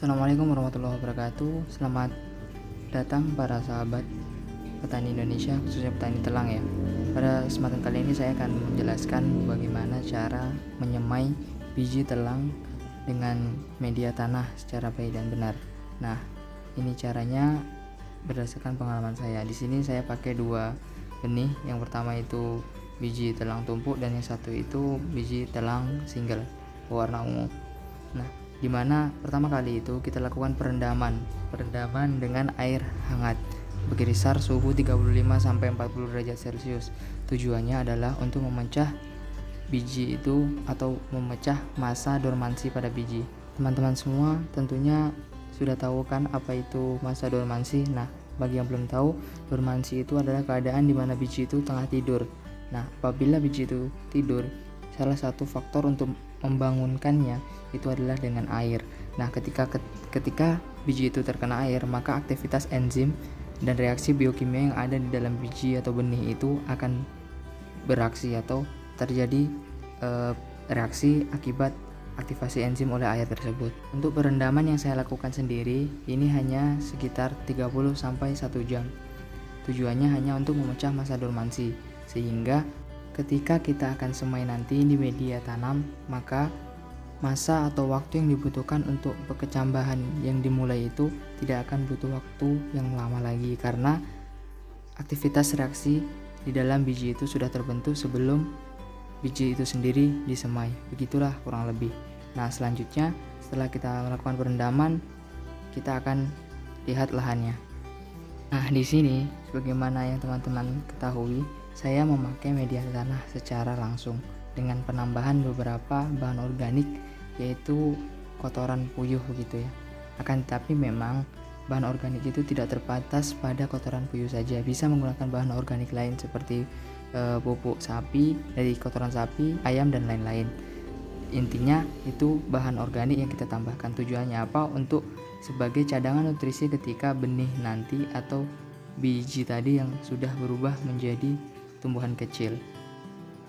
Assalamualaikum warahmatullahi wabarakatuh. Selamat datang para sahabat petani Indonesia, khususnya petani telang ya. Pada kesempatan kali ini saya akan menjelaskan bagaimana cara menyemai biji telang dengan media tanah secara baik dan benar. Nah, ini caranya berdasarkan pengalaman saya. Di sini saya pakai dua benih. Yang pertama itu biji telang tumpuk dan yang satu itu biji telang single warna ungu. Nah, dimana pertama kali itu kita lakukan perendaman dengan air hangat berkisar suhu 35-40 derajat Celcius. Tujuannya adalah untuk memecah biji itu atau memecah masa dormansi pada biji. Teman-teman semua tentunya sudah tahu kan apa itu masa dormansi. Nah, bagi yang belum tahu, dormansi itu adalah keadaan di mana biji itu tengah tidur. Nah, apabila biji itu tidur, salah satu faktor untuk membangunkannya itu adalah dengan air. Nah, ketika biji itu terkena air, maka aktivitas enzim dan reaksi biokimia yang ada di dalam biji atau benih itu akan beraksi atau terjadi reaksi akibat aktivasi enzim oleh air tersebut. Untuk perendaman yang saya lakukan sendiri, ini hanya sekitar 30-1 jam. Tujuannya hanya untuk memecah masa dormansi, sehingga ketika kita akan semai nanti di media tanam, maka masa atau waktu yang dibutuhkan untuk kecambahan yang dimulai itu tidak akan butuh waktu yang lama lagi, karena aktivitas reaksi di dalam biji itu sudah terbentuk sebelum biji itu sendiri disemai. Begitulah kurang lebih. Nah, selanjutnya setelah kita melakukan perendaman, kita akan lihat lahannya. Nah, di sini sebagaimana yang teman-teman ketahui, saya memakai media tanah secara langsung dengan penambahan beberapa bahan organik, yaitu kotoran puyuh begitu ya. Akan tetapi memang bahan organik itu tidak terbatas pada kotoran puyuh saja, bisa menggunakan bahan organik lain seperti pupuk sapi, dari kotoran sapi, ayam dan lain-lain. Intinya itu bahan organik yang kita tambahkan. Tujuannya apa? Untuk sebagai cadangan nutrisi ketika benih nanti atau biji tadi yang sudah berubah menjadi tumbuhan kecil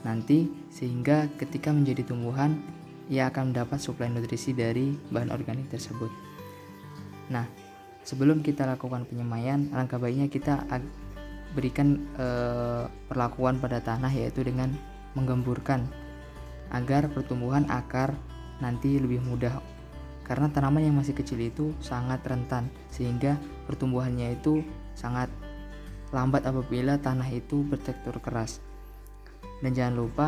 nanti, sehingga ketika menjadi tumbuhan ia akan mendapat suplai nutrisi dari bahan organik tersebut. Nah, sebelum kita lakukan penyemaian, alangkah baiknya kita berikan perlakuan pada tanah, yaitu dengan menggemburkan agar pertumbuhan akar nanti lebih mudah, karena tanaman yang masih kecil itu sangat rentan sehingga pertumbuhannya itu sangat lambat apabila tanah itu bertekstur keras. Dan jangan lupa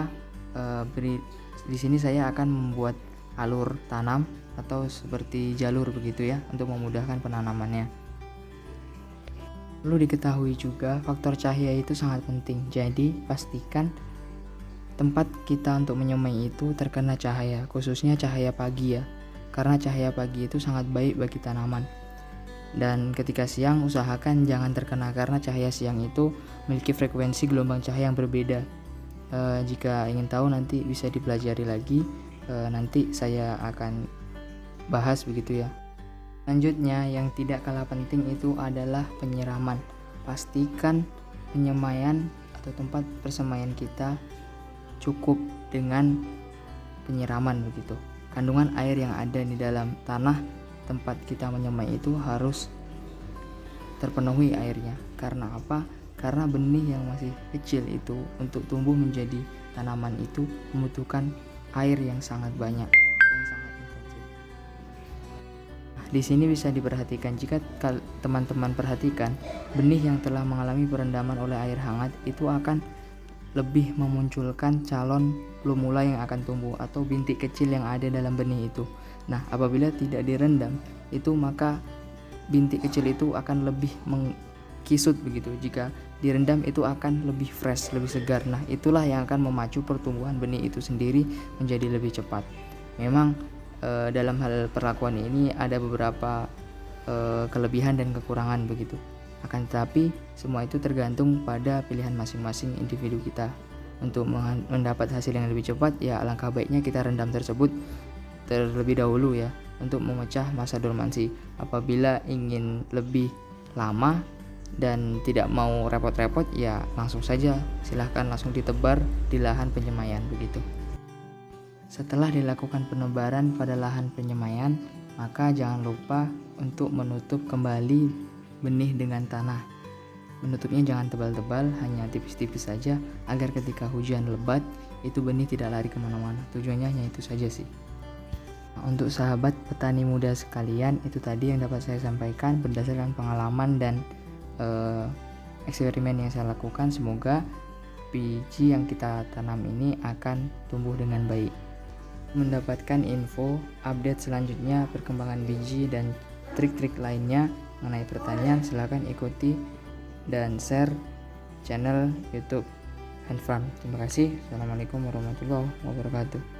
di sini saya akan membuat alur tanam atau seperti jalur begitu ya, untuk memudahkan penanamannya. Perlu diketahui juga faktor cahaya itu sangat penting. Jadi pastikan tempat kita untuk menyemai itu terkena cahaya, khususnya cahaya pagi ya, karena cahaya pagi itu sangat baik bagi tanaman. Dan ketika siang usahakan jangan terkena, karena cahaya siang itu memiliki frekuensi gelombang cahaya yang berbeda. Jika ingin tahu nanti bisa dipelajari lagi, nanti saya akan bahas begitu ya. Selanjutnya yang tidak kalah penting itu adalah penyiraman. Pastikan penyemaian atau tempat persemaian kita cukup dengan penyiraman begitu. Kandungan air yang ada di dalam tanah tempat kita menyemai itu harus terpenuhi airnya. Karena apa? Karena benih yang masih kecil itu untuk tumbuh menjadi tanaman itu membutuhkan air yang sangat banyak, yang sangat intensif. Nah, di sini bisa diperhatikan, jika teman-teman perhatikan, benih yang telah mengalami perendaman oleh air hangat itu akan lebih memunculkan calon plumula yang akan tumbuh atau bintik kecil yang ada dalam benih itu. Nah, apabila tidak direndam itu, maka bintik kecil itu akan lebih mengkisut begitu. Jika direndam itu akan lebih fresh, lebih segar. Nah, itulah yang akan memacu pertumbuhan benih itu sendiri menjadi lebih cepat. Memang dalam hal perlakuan ini ada beberapa kelebihan dan kekurangan begitu. Akan tetapi semua itu tergantung pada pilihan masing-masing individu kita. Untuk mendapat hasil yang lebih cepat, ya alangkah baiknya kita rendam tersebut terlebih dahulu ya, untuk memecah masa dormansi. Apabila ingin lebih lama dan tidak mau repot-repot, ya langsung saja silahkan langsung ditebar di lahan penyemaian begitu. Setelah dilakukan penebaran pada lahan penyemaian, maka jangan lupa untuk menutup kembali benih dengan tanah. Menutupnya jangan tebal-tebal, hanya tipis-tipis saja agar ketika hujan lebat itu benih tidak lari kemana-mana. Tujuannya hanya itu saja sih. Untuk sahabat petani muda sekalian, itu tadi yang dapat saya sampaikan berdasarkan pengalaman dan eksperimen yang saya lakukan. Semoga biji yang kita tanam ini akan tumbuh dengan baik. Mendapatkan info update selanjutnya perkembangan biji dan trik-trik lainnya mengenai pertanian, silakan ikuti dan share channel YouTube Hand Farm. Terima kasih. Assalamualaikum warahmatullahi wabarakatuh.